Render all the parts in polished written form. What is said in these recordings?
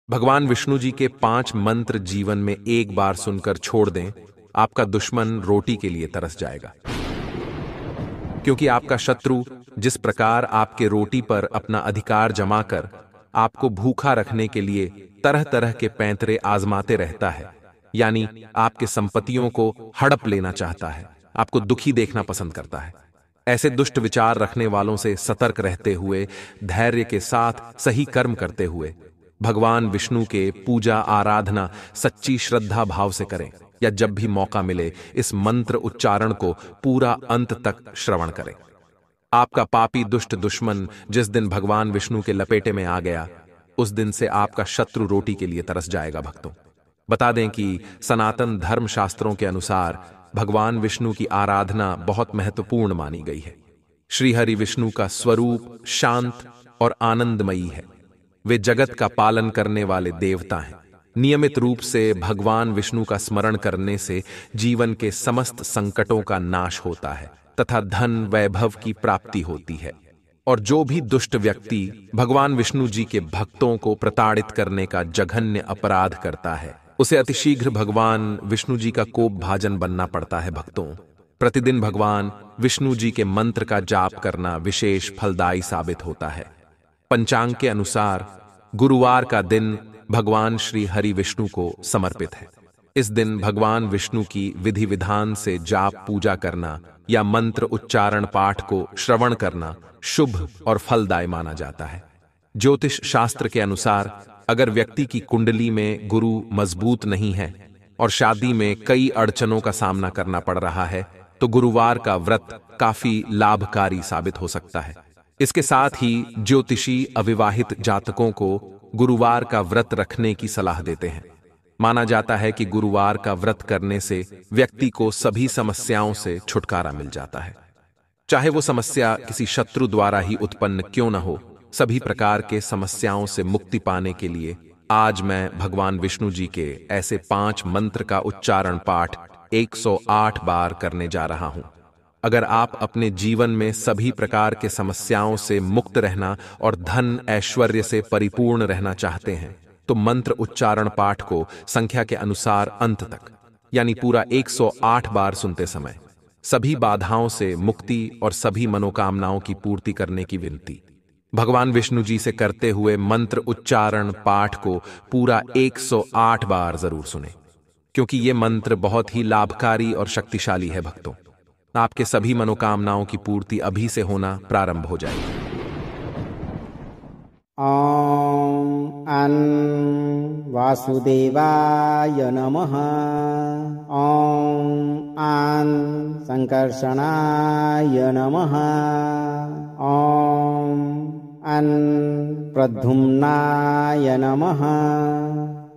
भगवान विष्णु जी के 5 मंत्र जीवन में एक बार सुनकर छोड़ दें, आपका दुश्मन रोटी के लिए तरस जाएगा। क्योंकि आपका शत्रु जिस प्रकार आपके रोटी पर अपना अधिकार जमाकर आपको भूखा रखने के लिए तरह तरह के पैंतरे आजमाते रहता है, यानी आपके संपत्तियों को हड़प लेना चाहता है, आपको दुखी देखना पसंद करता है, ऐसे दुष्ट विचार रखने वालों से सतर्क रहते हुए, धैर्य के साथ सही कर्म करते हुए भगवान विष्णु के पूजा आराधना सच्ची श्रद्धा भाव से करें, या जब भी मौका मिले इस मंत्र उच्चारण को पूरा अंत तक श्रवण करें। आपका पापी दुष्ट दुश्मन जिस दिन भगवान विष्णु के लपेटे में आ गया, उस दिन से आपका शत्रु रोटी के लिए तरस जाएगा। भक्तों, बता दें कि सनातन धर्म शास्त्रों के अनुसार भगवान विष्णु की आराधना बहुत महत्वपूर्ण मानी गई है। श्री हरि विष्णु का स्वरूप शांत और आनंदमयी है। वे जगत का पालन करने वाले देवता हैं। नियमित रूप से भगवान विष्णु का स्मरण करने से जीवन के समस्त संकटों का नाश होता है तथा धन वैभव की प्राप्ति होती है। और जो भी दुष्ट व्यक्ति भगवान विष्णु जी के भक्तों को प्रताड़ित करने का जघन्य अपराध करता है, उसे अतिशीघ्र भगवान विष्णु जी का कोप भाजन बनना पड़ता है। भक्तों, प्रतिदिन भगवान विष्णु जी के मंत्र का जाप करना विशेष फलदायी साबित होता है। पंचांग के अनुसार गुरुवार का दिन भगवान श्री हरि विष्णु को समर्पित है। इस दिन भगवान विष्णु की विधि विधान से जाप पूजा करना या मंत्र उच्चारण पाठ को श्रवण करना शुभ और फलदायी माना जाता है। ज्योतिष शास्त्र के अनुसार अगर व्यक्ति की कुंडली में गुरु मजबूत नहीं है और शादी में कई अड़चनों का सामना करना पड़ रहा है, तो गुरुवार का व्रत काफी लाभकारी साबित हो सकता है। इसके साथ ही ज्योतिषी अविवाहित जातकों को गुरुवार का व्रत रखने की सलाह देते हैं। माना जाता है कि गुरुवार का व्रत करने से व्यक्ति को सभी समस्याओं से छुटकारा मिल जाता है। चाहे वो समस्या किसी शत्रु द्वारा ही उत्पन्न क्यों न हो, सभी प्रकार के समस्याओं से मुक्ति पाने के लिए आज मैं भगवान विष्णु जी के ऐसे 5 मंत्र का उच्चारण पाठ 108 बार करने जा रहा हूं। अगर आप अपने जीवन में सभी प्रकार के समस्याओं से मुक्त रहना और धन ऐश्वर्य से परिपूर्ण रहना चाहते हैं, तो मंत्र उच्चारण पाठ को संख्या के अनुसार अंत तक, यानी पूरा 108 बार सुनते समय सभी बाधाओं से मुक्ति और सभी मनोकामनाओं की पूर्ति करने की विनती। भगवान विष्णु जी से करते हुए मंत्र उच्चारण पाठ को पूरा 108 बार जरूर सुने, क्योंकि ये मंत्र बहुत ही लाभकारी और शक्तिशाली है। भक्तों, आपके सभी मनोकामनाओं की पूर्ति अभी से होना प्रारंभ हो जाएगी। ॐ अन् वासुदेवाय नमः। ॐ आन् संकर्षणाय नमः। ॐ अन् प्रद्युम्नाय नमः।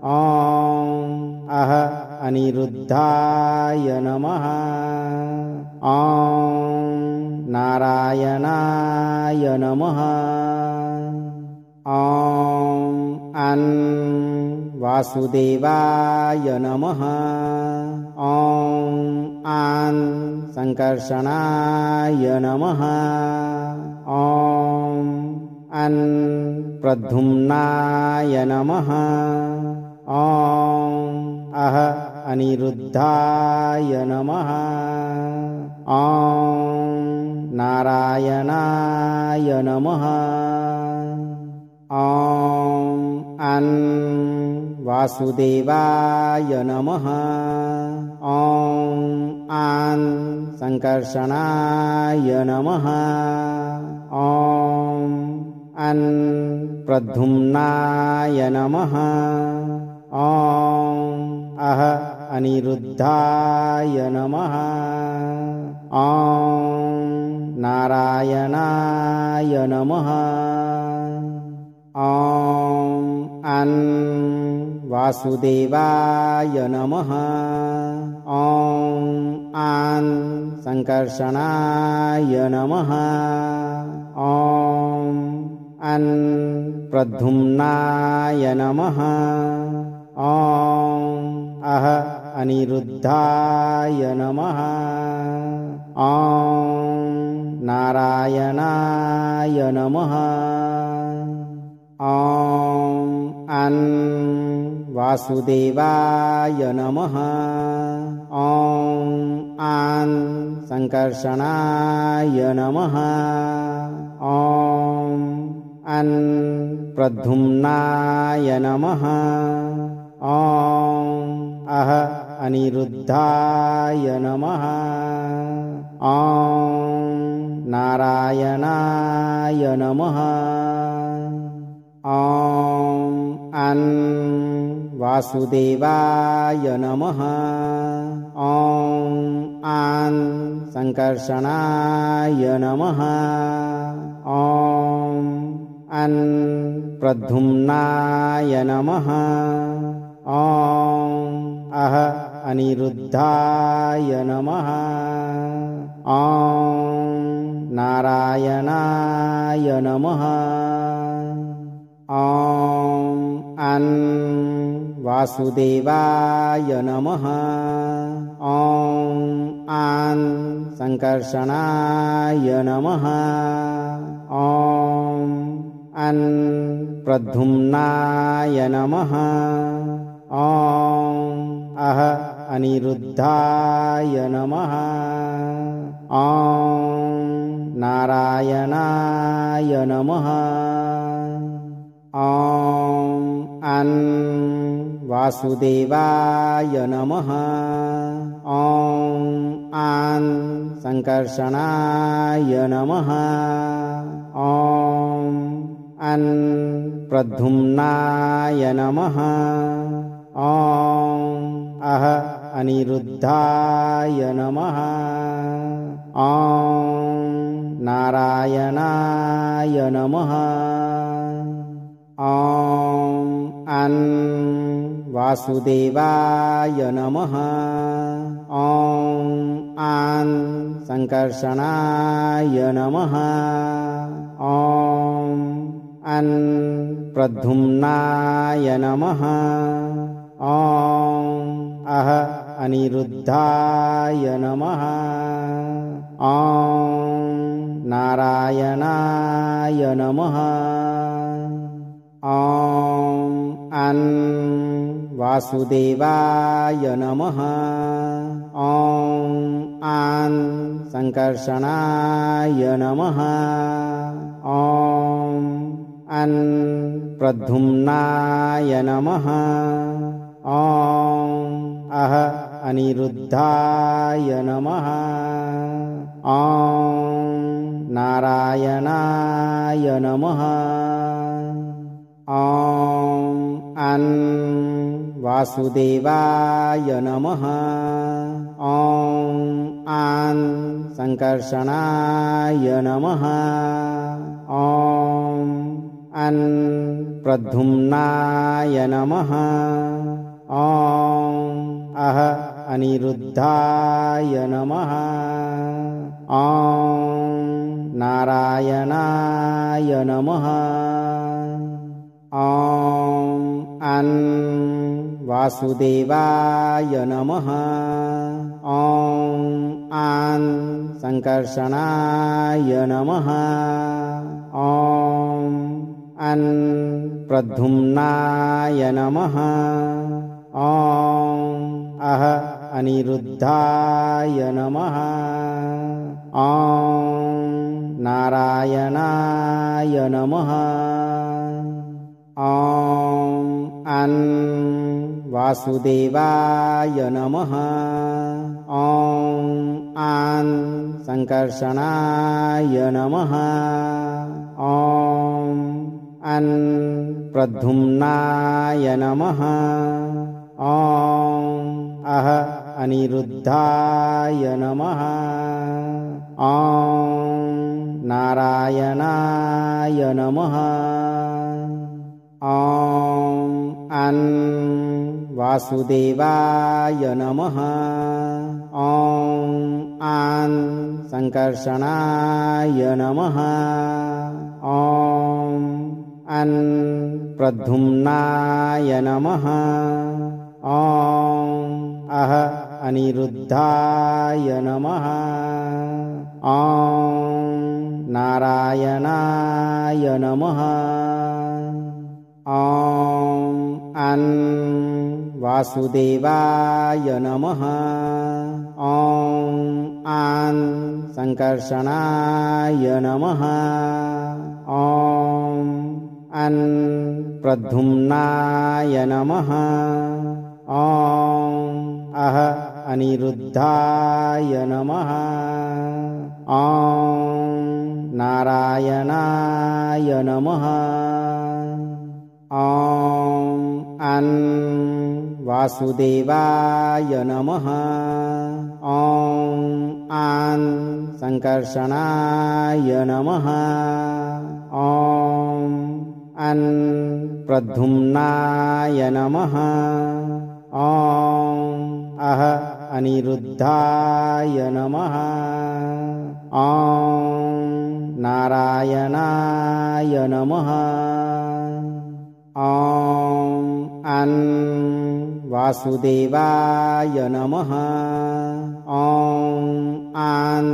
ॐ अह अनिरुद्धाय नमः। ॐ नारायणाय नमः। ॐ अन् वासुदेवाय नमः। ॐ आन् संकर्षणाय नमः। ॐ अन् प्रद्युम्नाय नमः। ॐ अह अनिरुद्धाय नमः। ॐ नारायणाय नमः। ॐ अन् वासुदेवाय नमः। ॐ आन् संकर्षणाय नमः। ॐ अन् प्रद्युम्नाय नमः। ॐ अह अनिरुद्धाय नमः। ॐ नारायणाय नमः। ॐ अन् वासुदेवाय नमः। ॐ आन् संकर्षणाय नमः। ॐ अन् प्रद्युम्नाय नमः। ॐ अह अनिरुद्धाय नमः। ॐ नारायणाय नमः। ॐ ॐ वासुदेवाय नमः। ॐ संकर्षणाय नमः। ॐ प्रद्युम्नाय नमः। ॐ अनिरुद्धाय नमः। ॐ नारायणाय नमः। ॐ वासुदेवाय नमः। ॐ संकर्षणाय नमः। ॐ प्रद्युम्नाय नमः। ॐ अनिरुद्धाय नमः। ॐ नारायणाय नमः। ॐ वासुदेवाय नमः। ॐ संकर्षणाय नमः। ॐ प्रद्युम्नाय नमः। ॐ अनिरुद्धाय नमः। ॐ नारायणाय नमः। ॐ वासुदेवाय नमः। ॐ संकर्षणाय नमः। ॐ प्रद्युम्नाय नमः। ॐ अनिरुद्धाय नमः। ॐ नारायणाय नमः। ॐ वासुदेवाय नमः। ॐ संकर्षणाय नमः। ॐ प्रद्युम्नाय नमः। ॐ अनिरुद्धाय नमः। ॐ नारायणाय नमः। ॐ वासुदेवाय नमः। ॐ संकर्षणाय नमः। ॐ प्रद्युम्नाय नमः। ॐ अनिरुद्धाय नमः। ॐ नारायणाय नमः। ॐ वासुदेवाय नमः। ॐ संकर्षणाय नमः। ॐ प्रद्युम्नाय नमः। ॐ अनिरुद्धाय नमः। ॐ नारायणाय नमः। ॐ वासुदेवाय नमः। ॐ संकर्षणाय नमः। ॐ प्रद्युम्नाय नमः। ॐ अनिरुद्धाय नमः। ॐ नारायणाय नमः। ॐ वासुदेवाय नमः। ॐ संकर्षणाय नमः। ॐ प्रद्युम्नाय नमः। ॐ अनिरुद्धाय नमः। ॐ नारायणाय नमः। ॐ वासुदेवाय नमः। ॐ संकर्षणाय नमः। ॐ प्रद्युम्नाय नमः। ॐ अनिरुद्धाय नमः। ॐ नारायणाय नमः। ॐ अन् वासुदेवाय नमः। ॐ आन् संकर्षणाय नमः। ॐ अन् प्रद्युम्नाय नमः। ॐ अः अनिरुद्धाय नमः। ॐ नारायणाय नमः। ॐ अन् वासुदेवाय नमः। ॐ आन् संकर्षणाय नमः। ॐ अन् प्रद्युम्नाय नमः। ॐ अः अनिरुद्धाय नमः। ॐ नारायणाय नमः। ॐ अन् वासुदेवाय नमः। ॐ आन्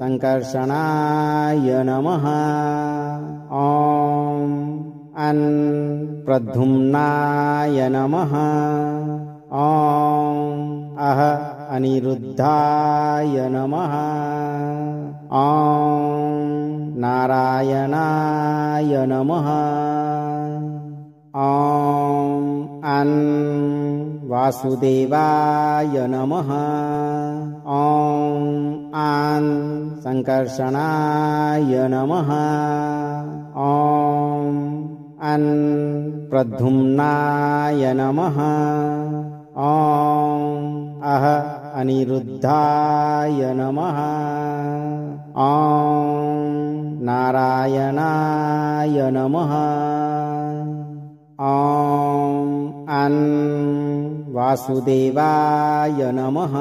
संकर्षणाय नमः। ॐ अन् प्रद्युम्नाय नमः। ॐ अः अनिरुद्धाय नमः। ॐ नारायणाय नमः। ॐ अन् वासुदेवाय नमः। ॐ आन् संकर्षणाय नमः। ॐ अन् प्रद्युम्नाय नमः। ॐ अः अनिरुद्धाय नमः। ॐ नारायणाय नमः। ॐ अन् वासुदेवाय नमः।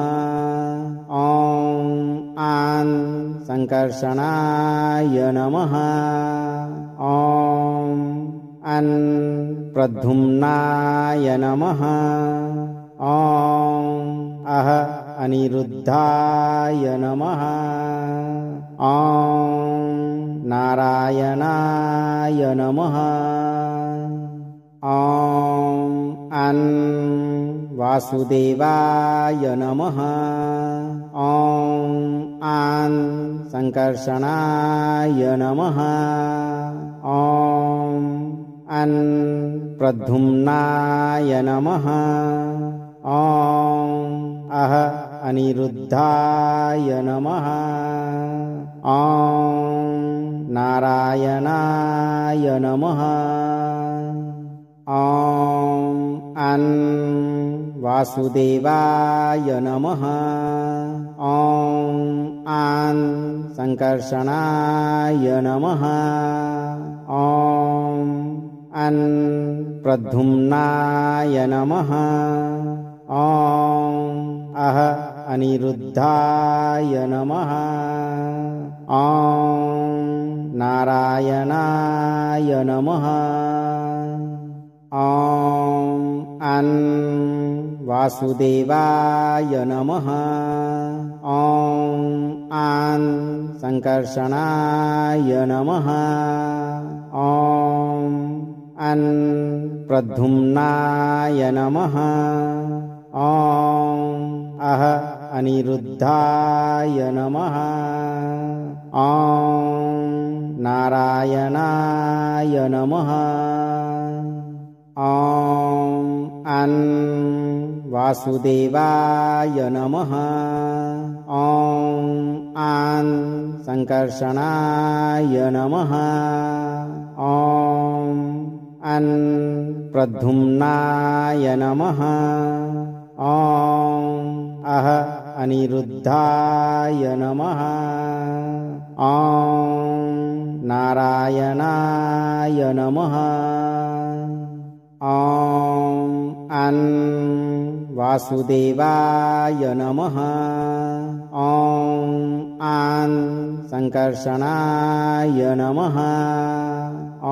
ॐ आन् संकर्षणाय नमः। ॐ अन् प्रद्युम्नाय नमः। ॐ अः अनिरुद्धाय नमः। ॐ नारायणाय नमः। ॐ अन् वासुदेवाय नमः। ॐ आन् संकर्षणाय नमः। ॐ अन् प्रद्युम्नाय नमः। ॐ अः अनिरुद्धाय नमः। ॐ नारायणाय नमः। ॐ अन् वासुदेवाय नमः। ॐ आन् संकर्षणाय नमः। ॐ अन् प्रद्युम्नाय नमः। ॐ अः अनिरुद्धाय नमः। ॐ नारायणाय नमः। ॐ अन् वासुदेवाय नमः। ॐ आन् संकर्षणाय नमः। ॐ अन् प्रद्युम्नाय नमः। ॐ अः अनिरुद्धाय नमः। ॐ नारायणाय नमः। ॐ अन् वासुदेवाय नमः। ॐ आन् संकर्षणाय नमः। ॐ अन् प्रद्युम्नाय नमः। ॐ अः अनिरुद्धाय नमः। ॐ नारायणाय नमः। ॐ अन् वासुदेवाय नमः। ॐ आन् संकर्षणाय नमः।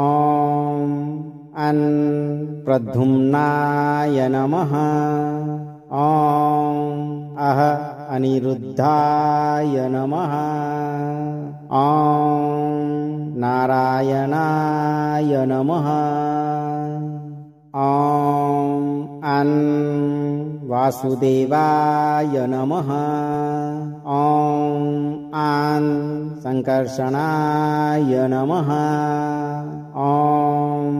ॐ अन् प्रद्युम्नाय नमः। ॐ अः अनिरुद्धाय नमः। ॐ नारायणाय नमः। ॐ अन् वासुदेवाय नमः। ॐ आन् संकर्षणाय नमः। ॐ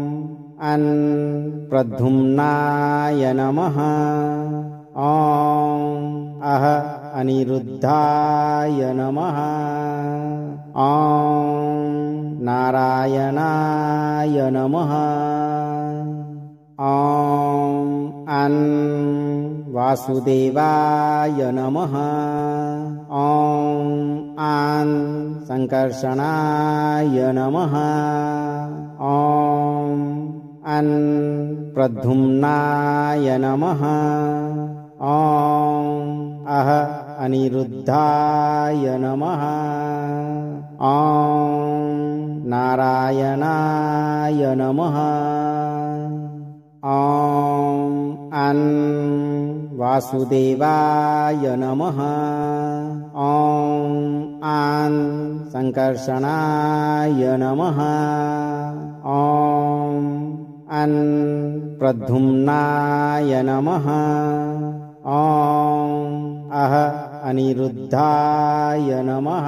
अन् प्रद्युम्नाय नमः। ॐ अह अनिरुद्धाय नमः। ॐ नारायणाय नमः। ॐ अन् वासुदेवाय नमः। ॐ आन् संकर्षणाय नमः। ॐ अन् प्रद्युम्नाय नमः। ॐ अह अनिरुद्धाय नमः। ॐ नारायणाय नमः। ॐ अन् वासुदेवाय नमः। ॐ आन् संकर्षणाय नमः। ॐ अन् प्रद्युम्नाय नमः। ॐ अह अनिरुद्धाय नमः।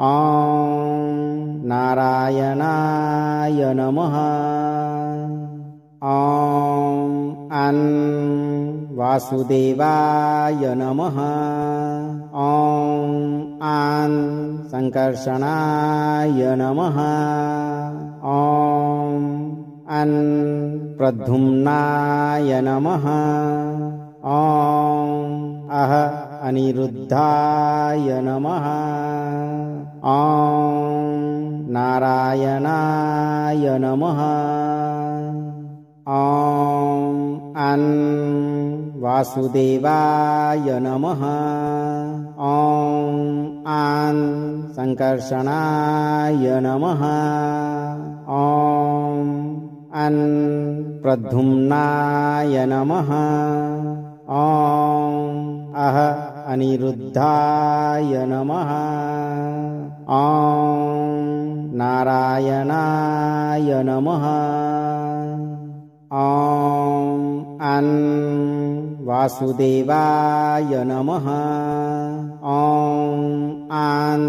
ॐ नारायणाय नमः। ॐ अन् वासुदेवाय नमः। ॐ आन् संकर्षणाय नमः। ॐ अन् प्रद्युम्नाय नमः। ॐ अह अनिरुद्धाय नमः। ॐ नारायणाय नमः। ॐ अन् वासुदेवाय नमः। ॐ आन् संकर्षणाय नमः। ॐ अन् प्रद्युम्नाय नमः। ॐ अह अनिरुद्धाय नमः। ॐ नारायणाय नमः। ॐ अन् वासुदेवाय नमः। ॐ आन्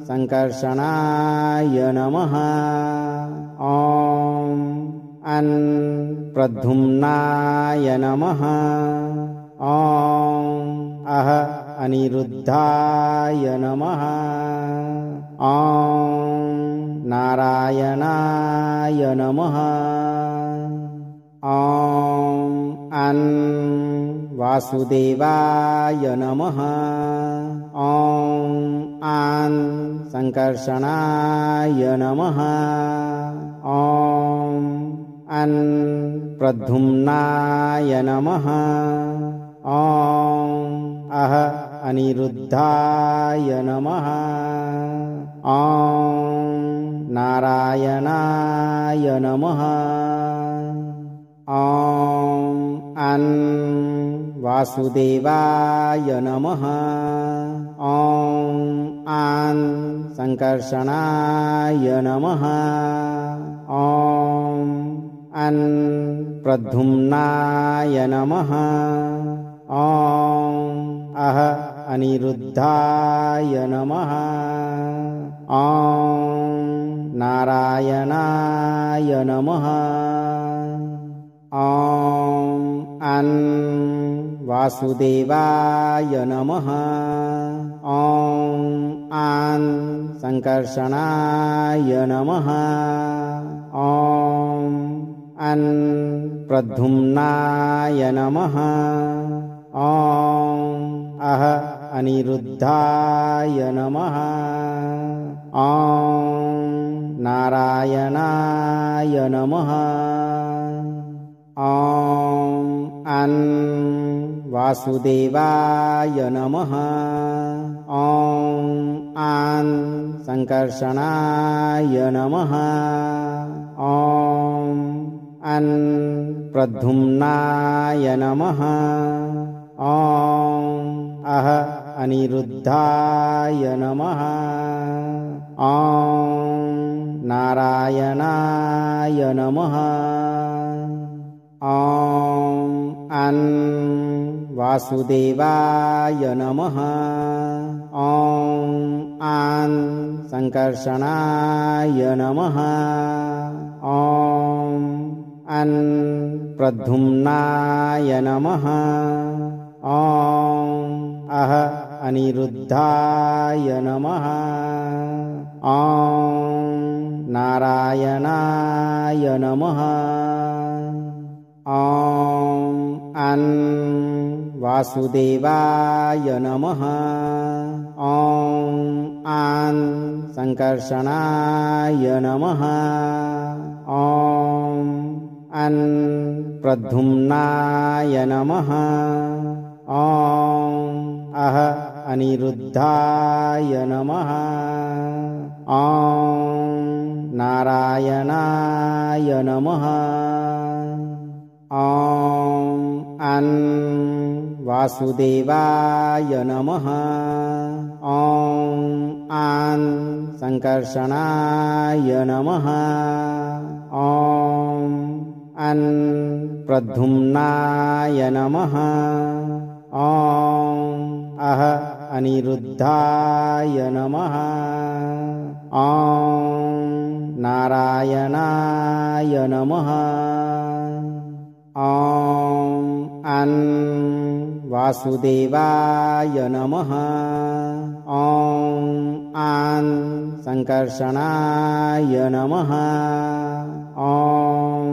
संकर्षणाय नमः। ॐ अन् प्रद्युम्नाय नमः। ॐ अह अनिरुद्धाय नमः। ॐ नारायणाय नमः। ॐ अन् वासुदेवाय नमः। ॐ आन् संकर्षणाय नमः। ॐ अन् प्रद्युम्नाय नमः। ॐ अह अनिरुद्धाय नमः। ॐ नारायणाय नमः। ॐ अन् वासुदेवाय नमः। ॐ आन् संकर्षणाय नमः। ॐ अन् प्रद्युम्नाय नमः। ॐ अह अनिरुद्धाय नमः। ॐ नारायणाय नमः। ॐ अन् वासुदेवाय नमः। ॐ आन् संकर्षणाय नमः। ॐ अन् प्रद्युम्नाय नमः। ॐ अह अनिरुद्धाय नमः। ॐ नारायणाय नमः। ॐ अन् वासुदेवाय नमः। ॐ आन् संकर्षणाय नमः। ॐ अन् प्रद्युम्नाय नमः। ॐ अह अनिरुद्धाय नमः। ॐ नारायणाय नमः। ॐ अन् वासुदेवाय नमः। ॐ आन् संकर्षणाय नमः। ॐ अन् प्रद्युम्नाय नमः। ॐ अः अनिरुद्धाय नमः। ॐ नारायणाय नमः। ॐ अन् वासुदेवाय नमः। ॐ आन् संकर्षणाय नमः। ॐ अन् प्रद्युम्नाय नमः। ॐ अः अनिरुद्धाय नमः। ॐ नारायणाय नमः। ॐ अन् वासुदेवाय नमः। ॐ आन् संकर्षणाय नमः। ॐ अन् प्रद्युम्नाय नमः। ॐ अः अनिरुद्धाय नमः। ॐ नारायणाय नमः। ॐ अन् वासुदेवाय नमः। ॐ आन् संकर्षणाय नमः। ॐ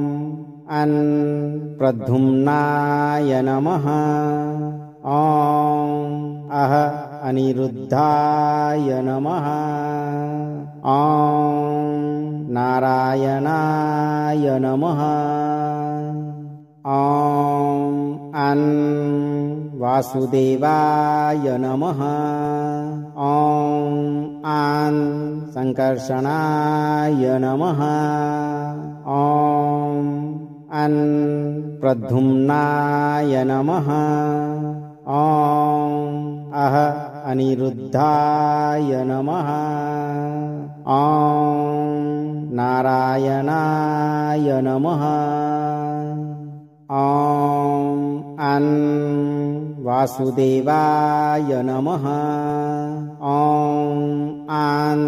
अन् प्रद्युम्नाय नमः। ॐ अः अनिरुद्धाय नमः। ॐ नारायणाय नमः। ॐ अन् वासुदेवाय नमः। ॐ आन् संकर्षणाय नमः। ॐ अन् प्रद्युम्नाय नमः। ॐ अः अनिरुद्धाय नमः। ॐ नारायणाय नमः। ॐ अन् वासुदेवाय नमः। ॐ आन्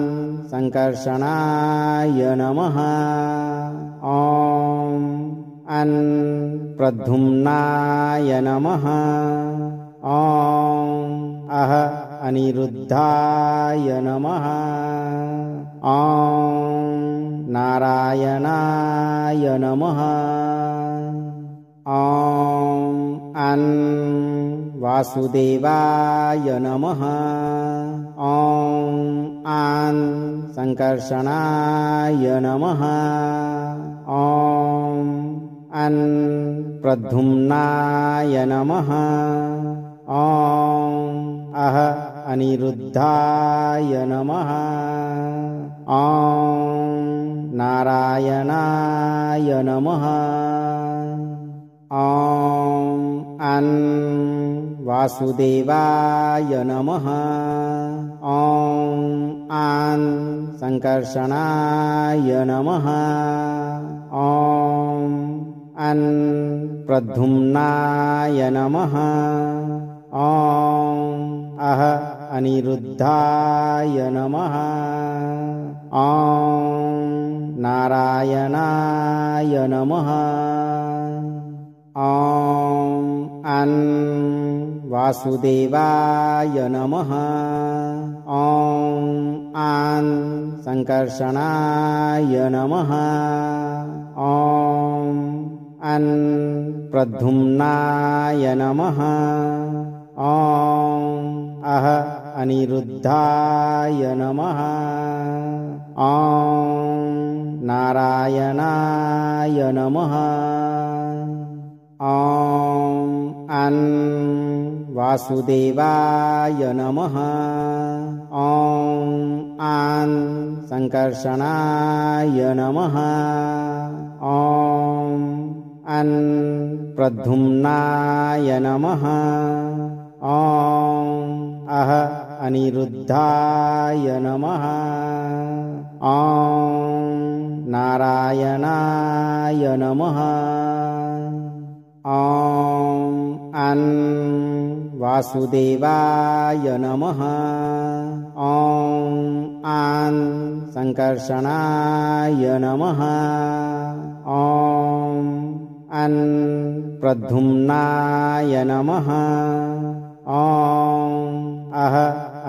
संकर्षणाय नमः। ॐ अन् प्रद्युम्नाय नमः। ॐ अः अनिरुद्धाय नमः। ॐ नारायणाय नमः। ॐ अन् वासुदेवाय नमः। ॐ आन् संकर्षणाय नमः। ॐ अन् प्रद्युम्नाय नमः। ॐ अः अनिरुद्धाय नमः। ॐ नारायणाय नमः। ॐ अन् वासुदेवाय नमः। ॐ आन् संकर्षणाय नमः। ॐ अन् प्रद्युम्नाय नमः। ॐ अः अनिरुद्धाय नमः। ॐ नारायणाय नमः। ॐ अन् वासुदेवाय नमः। ॐ आन् संकर्षणाय नमः। ॐ अन् प्रद्युम्नाय नमः। ॐ अः अनिरुद्धाय नमः। ॐ नारायणाय नमः। ॐ अन् वासुदेवाय नमः। ॐ आन् संकर्षणाय नमः। ॐ अन् प्रद्युम्नाय नमः। ॐ अः अनिरुद्धाय नमः। ॐ नारायणाय नमः। ॐ अन् वासुदेवाय नमः। ॐ आन् संकर्षणाय नमः। ॐ अन् प्रद्युम्नाय नमः। ॐ अह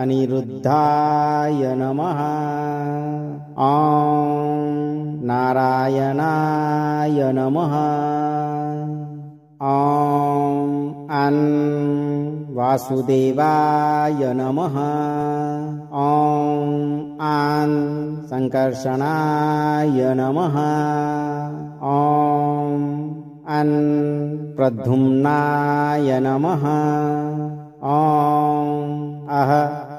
अनिरुद्धाय नमः। ॐ नारायणाय नमः। ॐ अन् वासुदेवाय नमः। ॐ आन् संकर्षणाय नमः। ॐ अन् प्रद्युम्नाय नमः। ॐ अह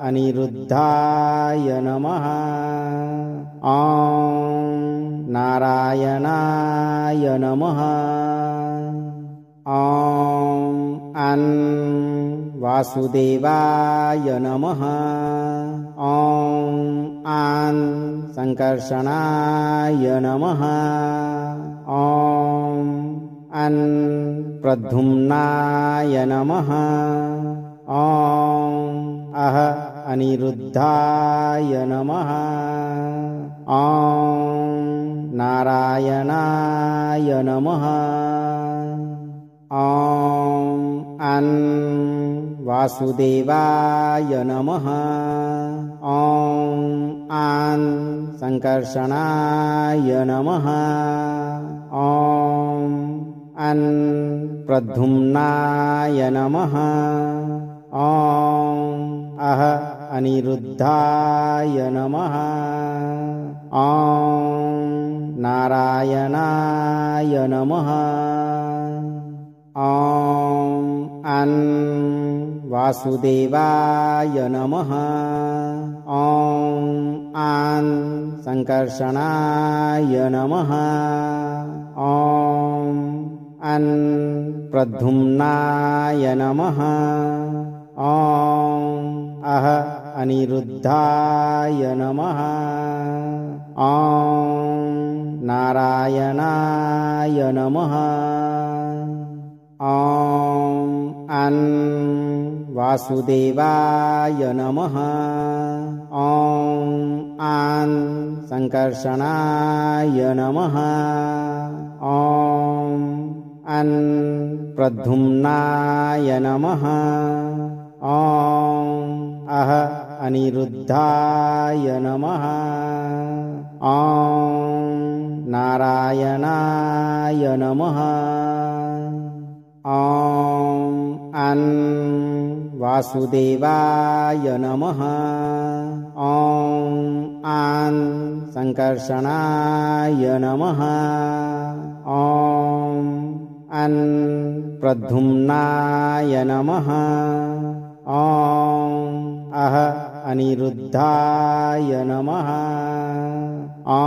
अनिरुद्धाय नमः। ॐ नारायणाय नमः। ॐ अन् वासुदेवाय नमः। ॐ आन् संकर्षणाय नमः। ॐ अन् प्रद्युम्नाय नमः। ॐ अह अनिरुद्धाय नमः। ॐ नारायणाय नमः। ॐ अन् वासुदेवाय नमः। ॐ आन् संकर्षणाय नमः। ॐ अन् प्रद्युम्नाय नमः। ॐ अह अनिरुद्धाय नमः। ॐ नारायणाय नमः। ॐ अन् वासुदेवाय नमः। ॐ आन् संकर्षणाय नमः। ॐ अन् प्रद्युम्नाय नमः। ॐ अह अनिरुद्धाय नमः। ॐ नारायणाय नमः। ॐ अन् वासुदेवाय नमः। ॐ आन् संकर्षणाय नमः। ॐ अन् प्रद्युम्नाय नमः। ॐ अह अनिरुद्धाय नमः। ॐ नारायणाय नमः। ॐ अन् वासुदेवाय नमः। ॐ आन् संकर्षणाय नमः। ॐ अन् प्रद्युम्नाय नमः। ॐ अह अनिरुद्धाय नमः। ॐ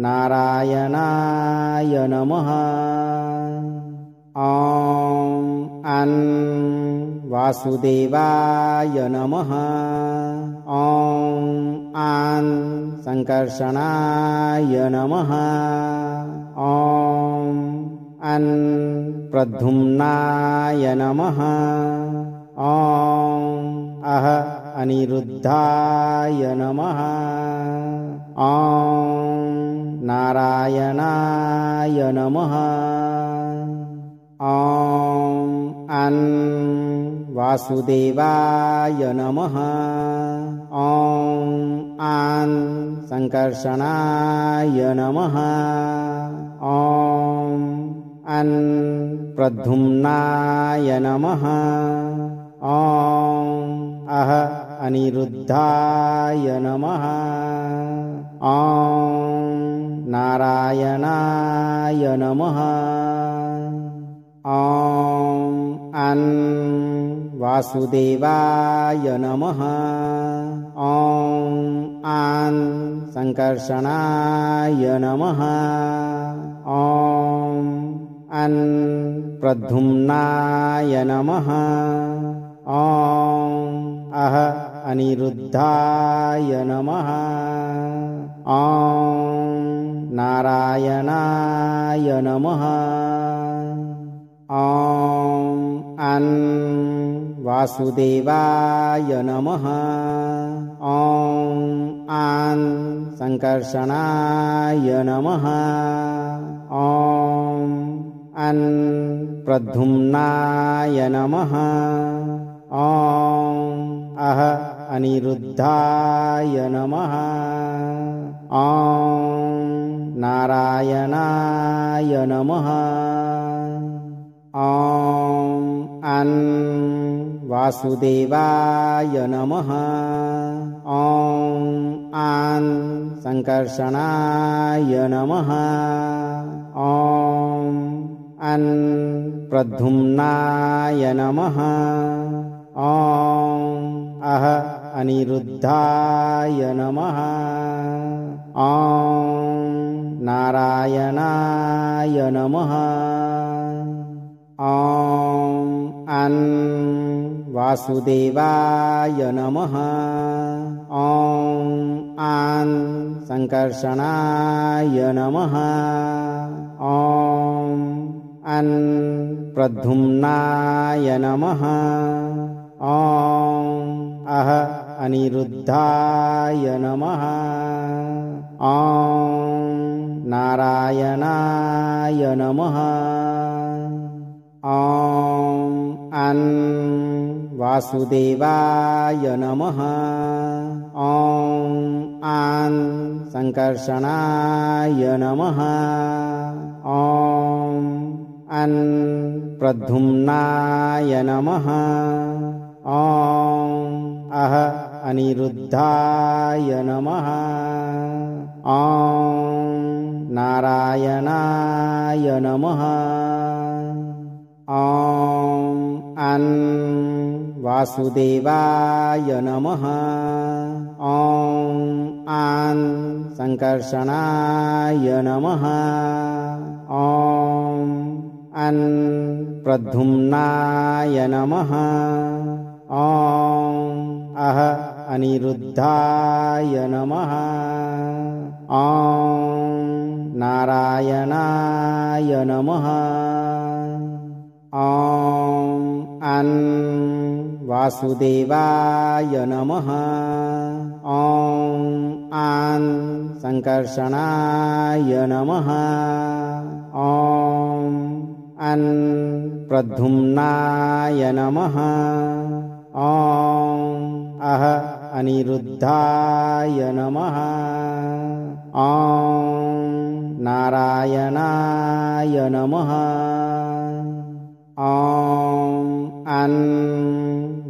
नारायणाय नमः। ॐ अन् वासुदेवाय नमः। ॐ आन् संकर्षणाय नमः। ॐ अन् प्रद्युम्नाय नमः। ॐ अह अनिरुद्धाय नमः। ॐ नारायणाय नमः। ॐ अन् वासुदेवाय नमः। ॐ आन् संकर्षणाय नमः। ॐ अन् प्रद्युम्नाय नमः। ॐ अह अनिरुद्धाय नमः। ॐ नारायणाय नमः। ॐ अन् वासुदेवाय नमः। ॐ आन् संकर्षणाय नमः। ॐ अन् प्रद्युम्नाय नमः। ॐ अह अनिरुद्धाय नमः। ॐ नारायणाय नमः। ॐ वासुदेवाय नमः। ॐ संकर्षणाय नमः। ॐ प्रद्युम्नाय नमः। ॐ अनिरुद्धाय नमः। ॐ नारायणाय नमः। ॐ वासुदेवाय नमः। ॐ संकर्षणाय नमः। ॐ प्रद्युम्नाय नमः। ॐ अनिरुद्धाय नमः। ॐ नारायणाय नमः। ॐ वासुदेवाय नमः। ॐ संकर्षणाय नमः। ॐ प्रद्युम्नाय नमः। ॐ अनिरुद्धाय नमः। ॐ नारायणाय नमः। ॐ वासुदेवाय नमः। ॐ संकर्षणाय नमः। ॐ प्रद्युम्नाय नमः। ॐ अनिरुद्धाय नमः। ॐ नारायणाय नमः। ॐ वासुदेवाय नमः। ॐ संकर्षणाय नमः। ॐ प्रद्युम्नाय नमः। ॐ अनिरुद्धाय नमः। ॐ नारायणाय नमः। ॐ वासुदेवाय नमः। ॐ संकर्षणाय नमः। ॐ प्रद्युम्नाय नमः। ॐ अनिरुद्धाय नमः। ॐ नारायणाय नमः। ॐ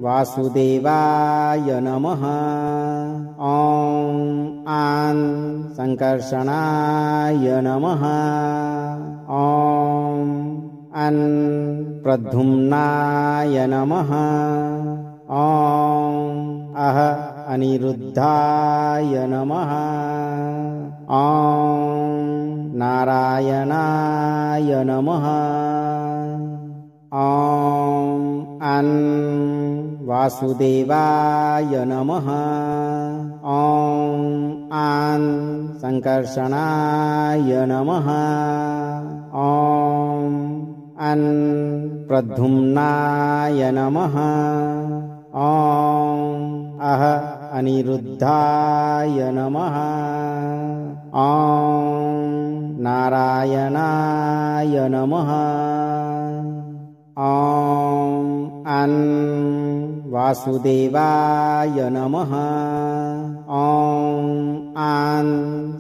वासुदेवाय नमः। ॐ संकर्षणाय नमः। ॐ प्रद्युम्नाय नमः। ॐ अनिरुद्धाय नमः। ॐ नारायणाय नमः। ॐ वासुदेवाय नमः। ॐ संकर्षणाय नमः। ॐ प्रद्युम्नाय नमः। ॐ अनिरुद्धाय नमः। ॐ नारायणाय नमः। ॐ वासुदेवाय नमः। ॐ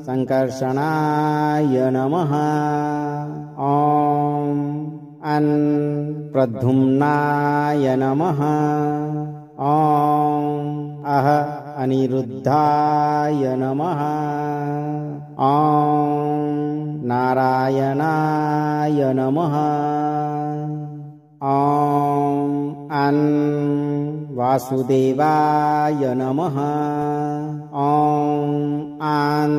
संकर्षणाय नमः। ॐ प्रद्युम्नाय नमः। ॐ अनिरुद्धाय नमः। ॐ नारायणाय नमः। ॐ वासुदेवाय नमः। ॐ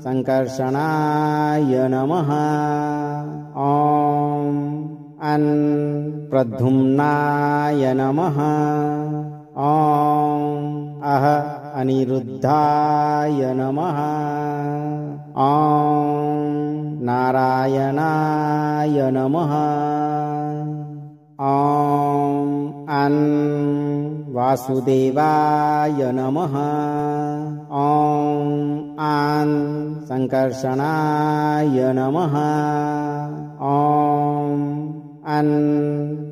संकर्षणाय नमः। ॐ प्रद्युम्नाय नमः। ॐ अनिरुद्धाय नमः। ॐ नारायणाय नमः। ॐ वासुदेवाय नमः। ॐ आं संकर्षणाय नमः। ॐ अं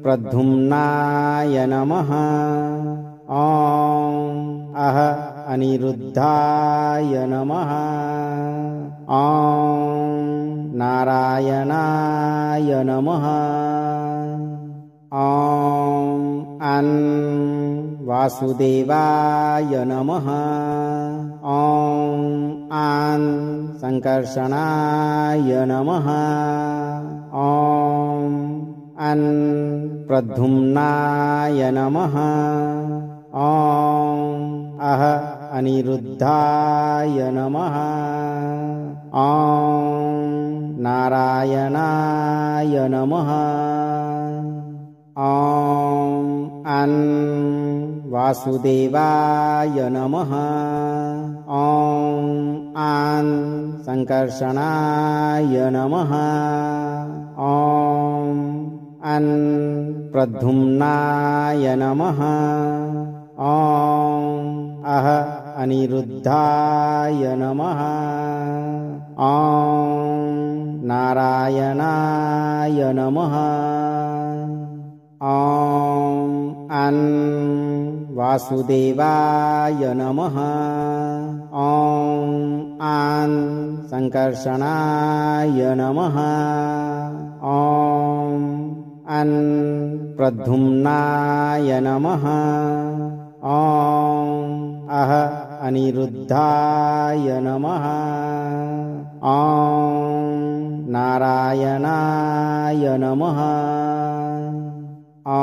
प्रद्युम्नाय नमः। ॐ अह अनिरुद्धाय नमः। ॐ नारायणाय नमः। ॐ अं वासुदेवाय नमः। ॐ आं संकर्षणाय नमः। ॐ अं प्रद्युम्नाय नमः। ॐ अह अनिरुद्धाय नमः। ॐ नारायणाय नमः। ॐ अं वासुदेवाय नमः। ॐ आं संकर्षणाय नमः। ॐ अं प्रद्युम्नाय नमः। ॐ अह अनिरुद्धाय नमः। ॐ नारायणाय नमः। ॐ अं वासुदेवाय नमः। ॐ आं संकर्षणाय नमः। ॐ अं प्रद्युम्नाय नमः। ॐ अह अनिरुद्धाय नमः। ॐ नारायणाय नमः। ॐ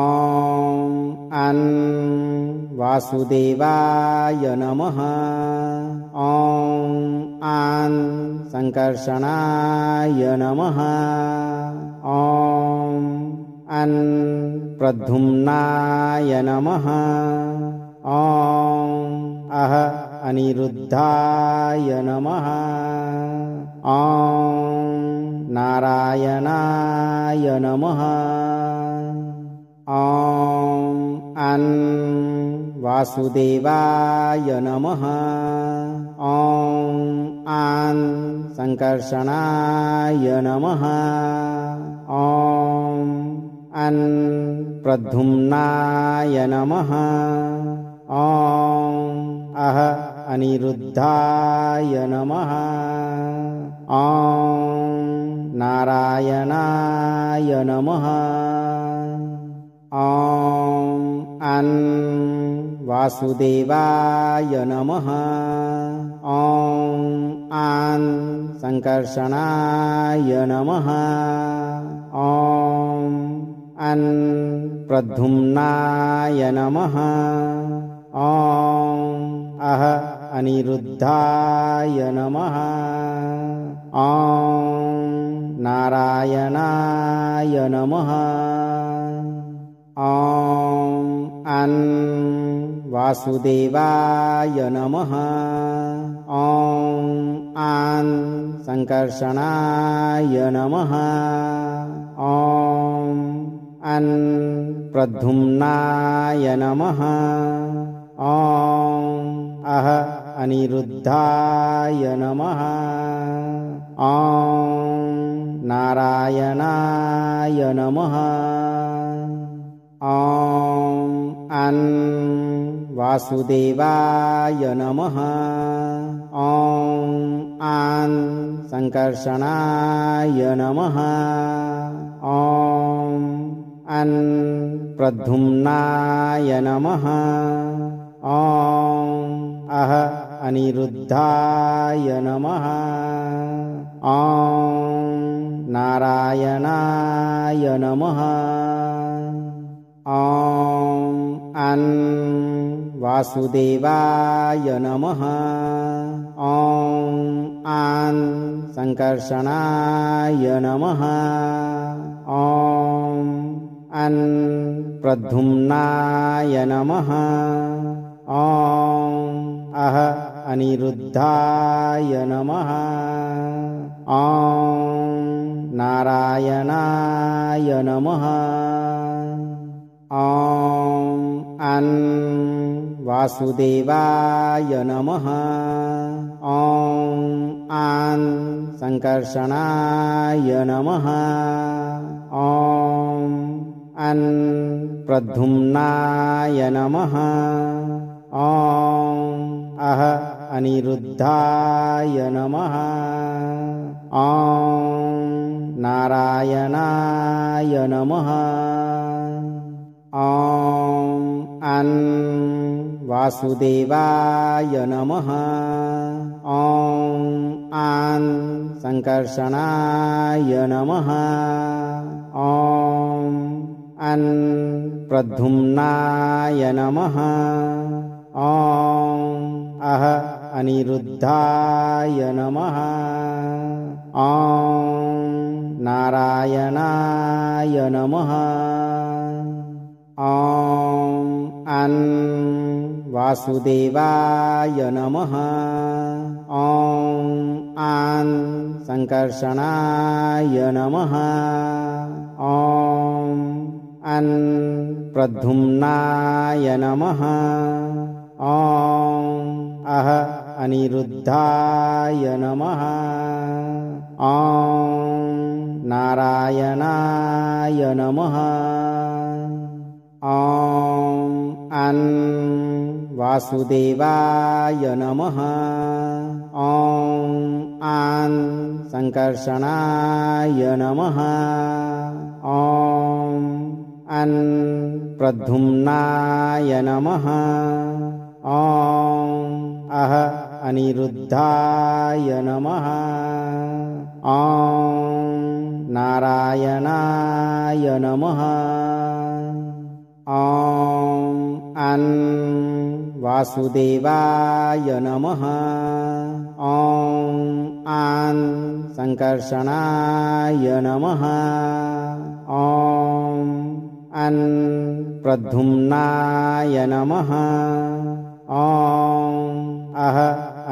अं वासुदेवाय नमः। ॐ आं संकर्षणाय नमः। ॐ अं प्रद्युम्नाय नमः। ॐ अह अनिरुद्धाय नमः। ॐ नारायणाय नमः। ॐ अं वासुदेवाय नमः। ॐ आं संकर्षणाय नमः। ॐ अं प्रद्युम्नाय नमः। ॐ अह अनिरुद्धाय नमः। ॐ नारायणाय नमः। ॐ अं वासुदेवाय नमः। ॐ आं संकर्षणाय नमः। ॐ अं प्रद्युम्नाय नमः। ॐ अह अनिरुद्धाय नमः। ॐ नारायणाय नमः। ॐ अं वासुदेवाय नमः। ॐ आं संकर्षणाय नमः। ॐ अं प्रद्युम्नाय नमः। ॐ अह अनिरुद्धाय नमः। ॐ नारायणाय नमः। ॐ अं वासुदेवाय नमः। ॐ आं संकर्षणाय नमः। ॐ अं प्रद्युम्नाय नमः। ॐ अह अनिरुद्धाय नमः। ॐ नारायणाय नमः। ॐ अं वासुदेवाय नमः। ॐ आं संकर्षणाय नमः। ॐ अं प्रद्युम्नाय नमः। ॐ अह अनिरुद्धाय नमः। ॐ नारायणाय नमः। ॐ अं वासुदेवाय नमः। ॐ आं संकर्षणाय नमः। ॐ अं प्रद्युम्नाय नमः। ॐ अह अनिरुद्धाय नमः। ॐ नारायणाय नमः। ॐ अं वासुदेवाय नमः। ॐ आं संकर्षणाय नमः। ॐ अं प्रद्युम्नाय नमः। ॐ अह अनिरुद्धाय नमः। ॐ नारायणाय नमः। ॐ अं वासुदेवाय नमः। ॐ आं संकर्षणाय नमः। ॐ अं प्रद्युम्नाय नमः। ॐ अह अनिरुद्धाय नमः। ॐ नारायणाय नमः। ॐ अं वासुदेवाय नमः। ॐ आं संकर्षणाय नमः। ॐ अं प्रद्युम्नाय नमः। ॐ अह अनिरुद्धाय नमः। ॐ नारायणाय नमः। ॐ अं वासुदेवाय नमः। ॐ आं संकर्षणाय नमः। ॐ अं प्रद्युम्नाय नमः। ॐ अह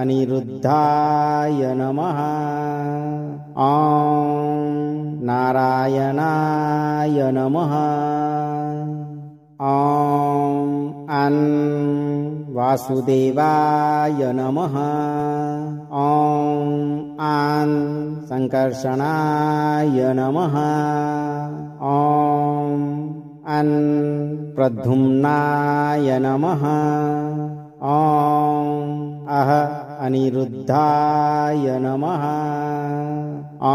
अनिरुद्धाय नमः। ॐ नारायणाय नमः। ॐ अं वासुदेवाय नमः। ॐ आं संकर्षणाय नमः। ॐ अं प्रद्युम्नाय नमः। ॐ अह अनिरुद्धाय नमः। ॐ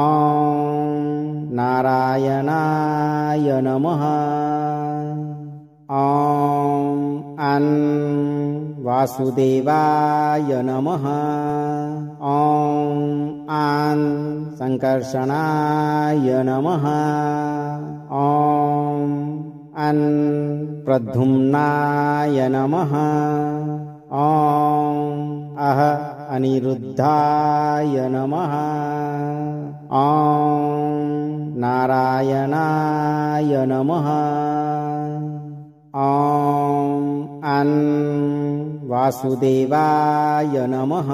नारायणाय नमः। ॐ अं वासुदेवाय नमः। ॐ आं संकर्षणाय नमः। ॐ अं प्रद्युम्नाय नमः। ॐ अह अनिरुद्धाय नमः। ॐ नारायणाय नमः। ॐ अं वासुदेवाय नमः।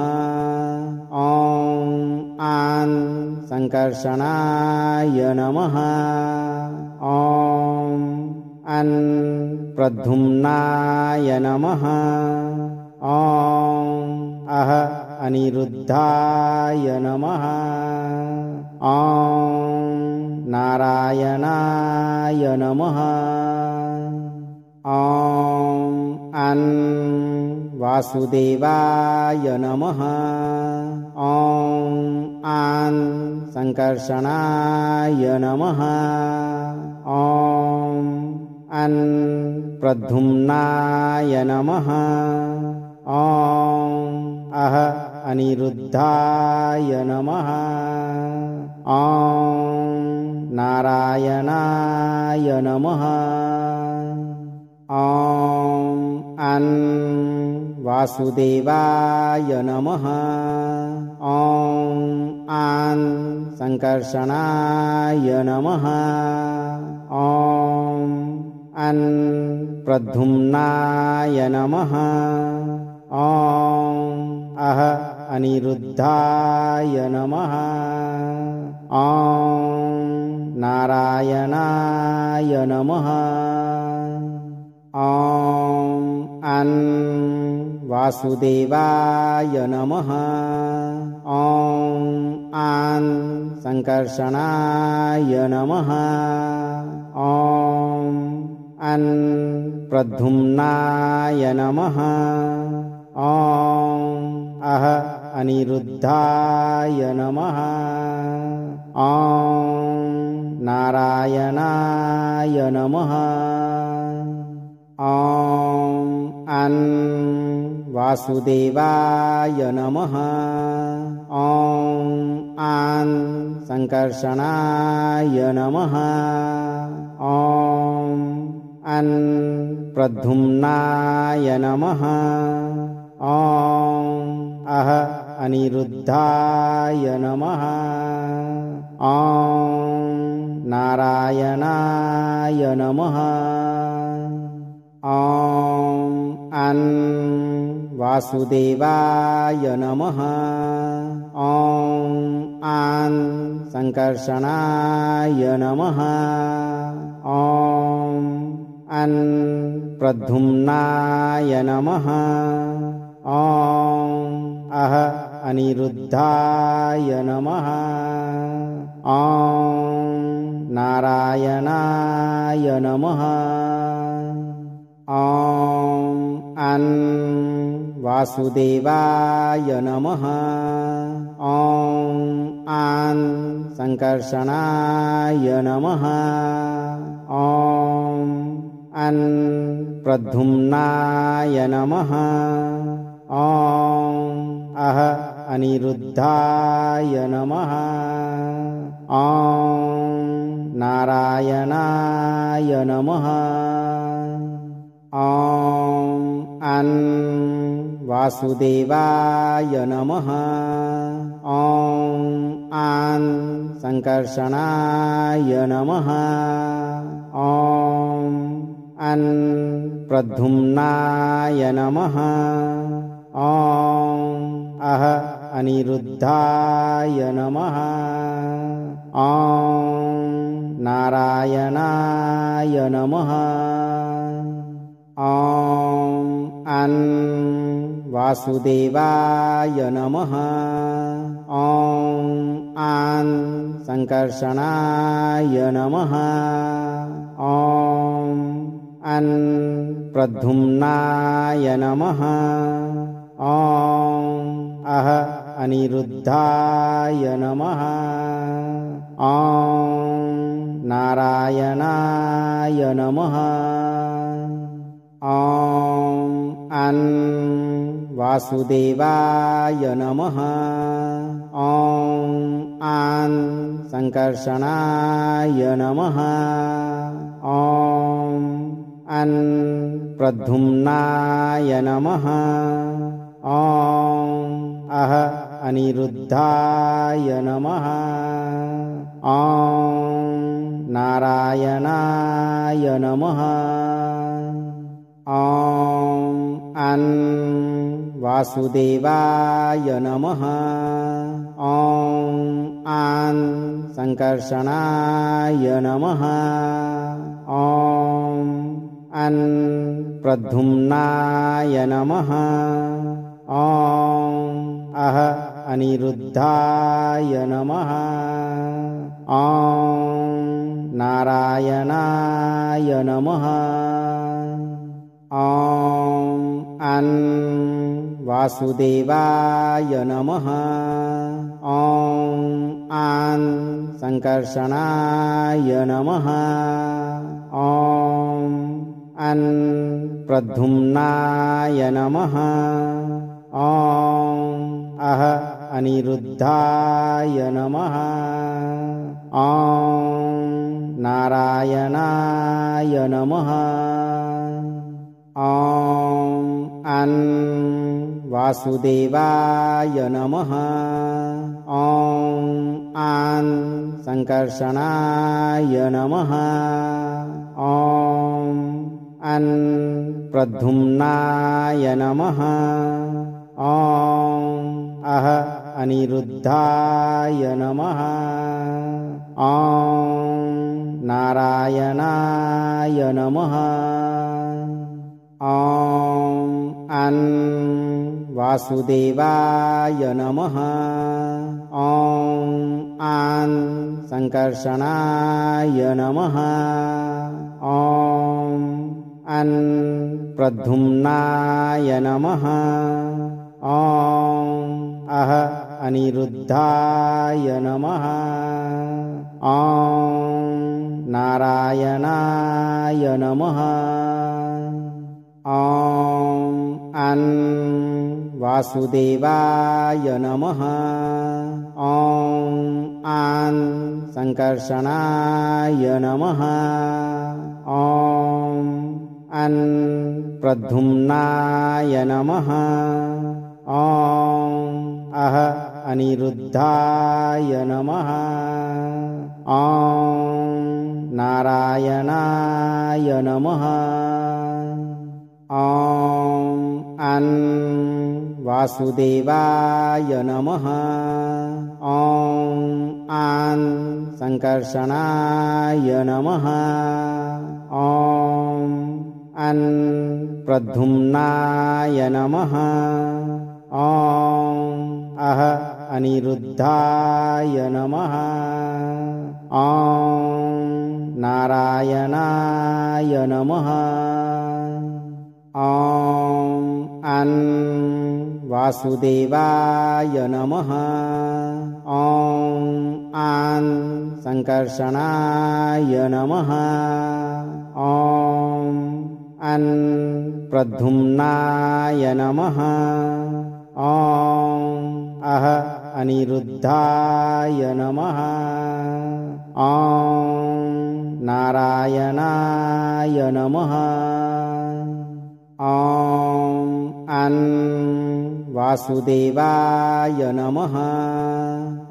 ॐ आं संकर्षणाय नमः। ॐ अं प्रद्युम्नाय नमः। ॐ अह अनिरुद्धाय नमः। ॐ नारायणाय नमः। ॐ अं वासुदेवाय नमः। ॐ आं संकर्षणाय नमः। ॐ अं प्रद्युम्नाय नमः। ॐ अह अनिरुद्धाय नमः। ॐ नारायणाय नमः। ॐ अं वासुदेवाय नमः। ॐ आं संकर्षणाय नमः। ॐ अं प्रद्युम्नाय नमः। ॐ अह अनिरुद्धाय नमः। ॐ नारायणाय नमः। ॐ अं वासुदेवाय नमः। ॐ आं संकर्षणाय नमः। ॐ अं प्रद्युम्नाय नमः। ॐ अः अनिरुद्धाय नमः। ॐ नारायणाय नमः। ॐ अं वासुदेवाय नमः। ॐ आं संकर्षणाय नमः। ॐ अं प्रद्युम्नाय नमः। ॐ अः अनिरुद्धाय नमः। ॐ नारायणाय नमः। ॐ अं वासुदेवाय नमः। ॐ आं संकर्षणाय नमः। ॐ अं प्रद्युम्नाय नमः। ॐ अः अनिरुद्धाय नमः। ॐ नारायणाय नमः। ॐ अं वासुदेवाय नमः। ॐ आं संकर्षणाय नमः। ॐ अं प्रद्युम्नाय नमः। ॐ अः अनिरुद्धाय नमः। ॐ नारायणाय नमः। ॐ अं वासुदेवाय नमः। ॐ आं संकर्षणाय नमः। ॐ अं प्रद्युम्नाय नमः। ॐ अः अनिरुद्धाय नमः। ॐ नारायणाय नमः। ॐ अं वासुदेवाय नमः। ॐ आं संकर्षणाय नमः। ॐ अं प्रद्युम्नाय नमः। ॐ अः अनिरुद्धाय नमः। ॐ नारायणाय नमः। ॐ अं वासुदेवाय नमः। ॐ आं संकर्षणाय नमः। ॐ अं प्रद्युम्नाय नमः। ॐ अः अनिरुद्धाय नमः। ॐ नारायणाय नमः। ॐ अं वासुदेवाय नमः। ॐ आं संकर्षणाय नमः। ॐ अं प्रद्युम्नाय नमः। ॐ अः अनिरुद्धाय नमः। ॐ नारायणाय नमः। ॐ अं वासुदेवाय नमः। ॐ आं संकर्षणाय नमः। ॐ अं प्रद्युम्नाय नमः। ॐ अः अनिरुद्धाय नमः। ॐ नारायणाय नमः। ॐ अं वासुदेवाय नमः। ॐ आं संकर्षणाय नमः। ॐ अं प्रद्युम्नाय नमः। ॐ अः अनिरुद्धाय नमः। ॐ नारायणाय नमः। ॐ अं वासुदेवाय नमः। ॐ आं संकर्षणाय नमः। ॐ अं प्रद्युम्नाय नमः। ॐ अह अनिरुद्धाय नमः। ॐ नारायणाय नमः। ॐ अं वासुदेवाय नमः। ॐ आं संकर्षणाय नमः। ॐ अं प्रद्युम्नाय नमः। ॐ अह अनिरुद्धाय नमः। ॐ नारायणाय नमः। ॐ अं वासुदेवाय नमः। ॐ आं संकर्षणाय नमः। ॐ अं प्रद्युम्नाय नमः। ॐ अह अनिरुद्धाय नमः। ॐ नारायणाय नमः। ॐ अं वासुदेवाय नमः। ॐ आं संकर्षणाय नमः। ॐ अं प्रद्युम्नाय नमः। ॐ अह अनिरुद्धाय नमः। ॐ नारायणाय नमः। ॐ अं वासुदेवाय नमः।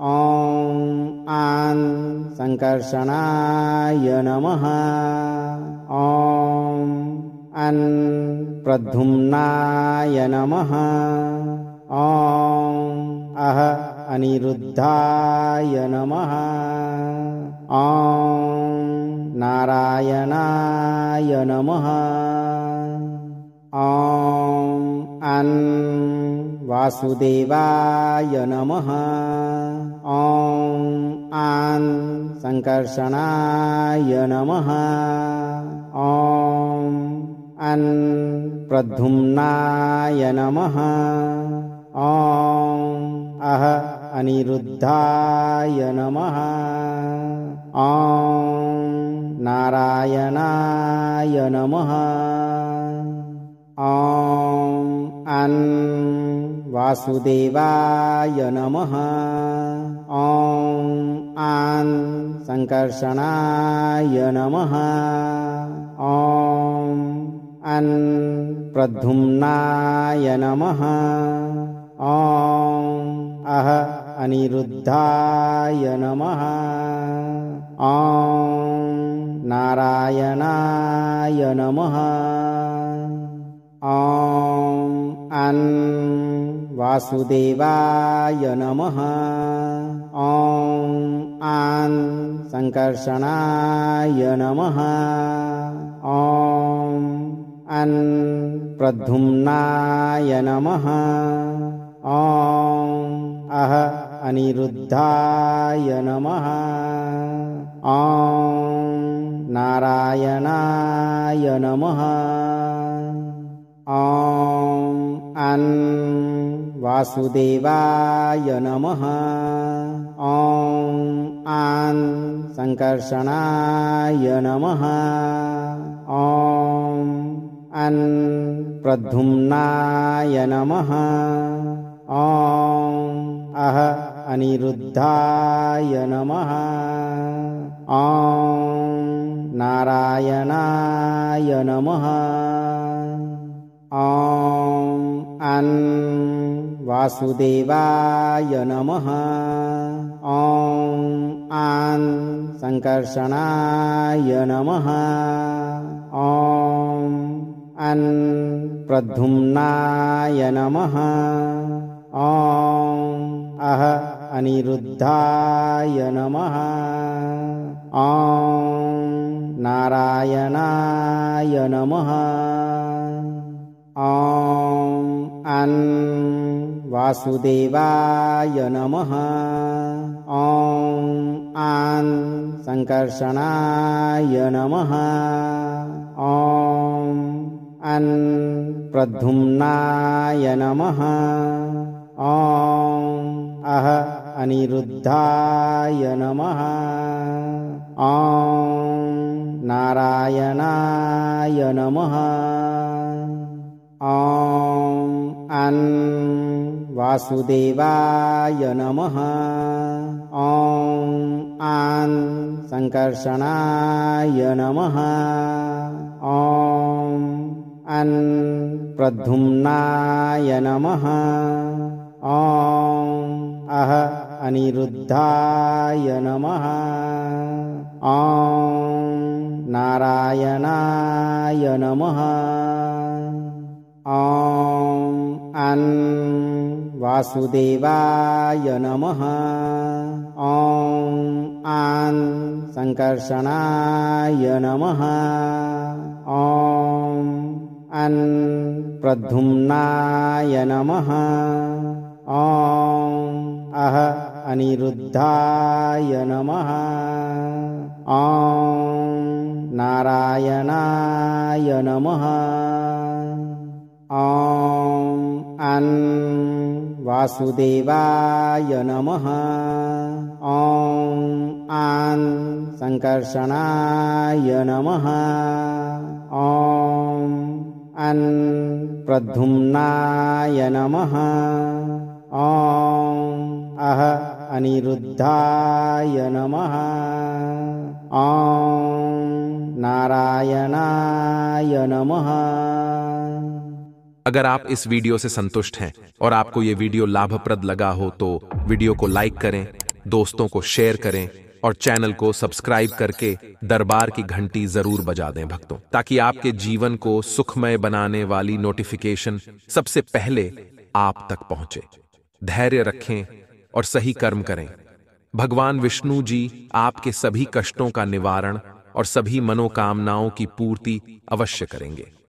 ॐ आं संकर्षणाय नमः। ॐ अं प्रद्युम्नाय नमः। ॐ अह अनिरुद्धाय नमः। ॐ नारायणाय नमः। ॐ अं वासुदेवाय नमः। ॐ आं संकर्षणाय नमः। ॐ अं प्रद्युम्नाय नमः। ॐ अह अनिरुद्धाय नमः। ॐ नारायणाय नमः। ॐ अं वासुदेवाय नमः। ॐ आं संकर्षणाय नमः। ॐ अं प्रद्युम्नाय नमः। ॐ अह अनिरुद्धाय नमः। ॐ नारायणाय नमः। ॐ अं वासुदेवाय नमः। ॐ आं संकर्षणाय नमः। ॐ अं प्रद्युम्नाय नमः। ॐ अह अनिरुद्धाय नमः। ॐ नारायणाय नमः। ॐ अं वासुदेवाय नमः। ॐ आं संकर्षणाय नमः। ॐ अं प्रद्युम्नाय नमः। ॐ अह अनिरुद्धाय नमः। ॐ नारायणाय नमः। ॐ अं वासुदेवाय नमः। ॐ आं संकर्षणाय नमः। ॐ अं प्रद्युम्नाय नमः। ॐ अह अनिरुद्धाय नमः। ॐ नारायणाय नमः। ॐ अं वासुदेवाय नमः। ॐ आं संकर्षणाय नमः। ॐ अं प्रद्युम्नाय नमः। ॐ अह अनिरुद्धाय नमः। ॐ नारायणाय नमः। ॐ अं वासुदेवाय नमः। ॐ आं संकर्षणाय नमः। ॐ अं प्रद्युम्नाय नमः। ॐ अह अनिरुद्धाय नमः। ॐ नारायणाय नमः। ॐ अं वासुदेवाय नमः। ॐ आं संकर्षणाय नमः। ॐ अं प्रद्युम्नाय नमः। ॐ अह अनिरुद्धाय नमः। ॐ नारायणाय नमः। ॐ अं वासुदेवाय नमः। ॐ आं संकर्षणाय नमः। ॐ अं प्रद्युम्नाय नमः। ॐ अह अनिरुद्धाय नमः। ॐ नारायणाय नमः। अगर आप इस वीडियो से संतुष्ट हैं और आपको ये वीडियो लाभप्रद लगा हो तो वीडियो को लाइक करें, दोस्तों को शेयर करें और चैनल को सब्सक्राइब करके दरबार की घंटी जरूर बजा दें भक्तों, ताकि आपके जीवन को सुखमय बनाने वाली नोटिफिकेशन सबसे पहले आप तक पहुंचे। धैर्य रखें और सही कर्म करें। भगवान विष्णु जी आपके सभी कष्टों का निवारण और सभी मनोकामनाओं की पूर्ति अवश्य करेंगे।